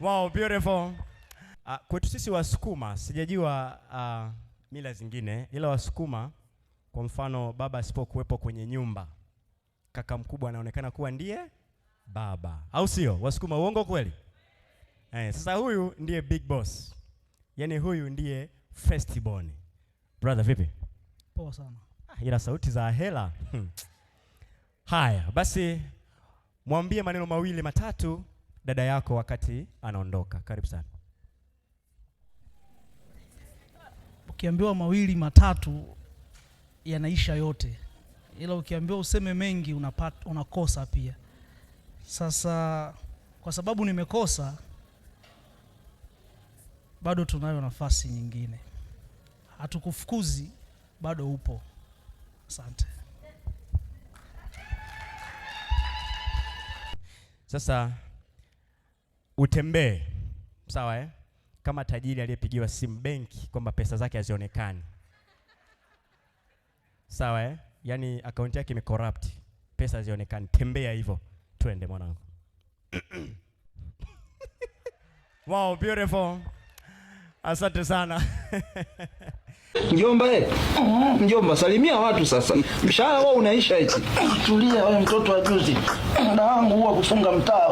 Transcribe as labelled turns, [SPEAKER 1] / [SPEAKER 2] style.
[SPEAKER 1] Wow, beautiful. Kwetu sisi Wasukuma, sijajua mila zingine, ila Wasukuma kwa mfano baba asipokuwepo kwenye nyumba, kaka mkubwa anaonekana kuwa ndiye baba. Au sio? Wasukuma, uongo kweli? Sasa huyu ndiye big boss. Yaani huyu ndiye first born. Brother vipi?
[SPEAKER 2] Poa sana.
[SPEAKER 1] Ila sauti za hela. Haya, basi mwambie maneno mawili matatu dada yako wakati anaondoka. Karibu sana.
[SPEAKER 2] Ukiambiwa mawili matatu yanaisha yote. Ila ukiambiwa useme mengi unakosa pia. Sasa kwa sababu nimekosa, bado tunayo nafasi nyingine. Hatukufukuzi, bado upo. Asante.
[SPEAKER 1] Sasa utembee, sawa kama tajiri aliyepigiwa simu benki kwamba pesa zake hazionekani. Sawa Yaani akaunti yake imecorrupt, pesa hazionekani. Tembea hivyo. Twende mwanangu. Wow, beautiful. Asante sana.
[SPEAKER 3] Mjomba mjomba salimia watu sasa. Mshahara wao unaisha hichi. Tulia wewe mtoto wa juzi. Muda wangu huwa kufunga mtaa.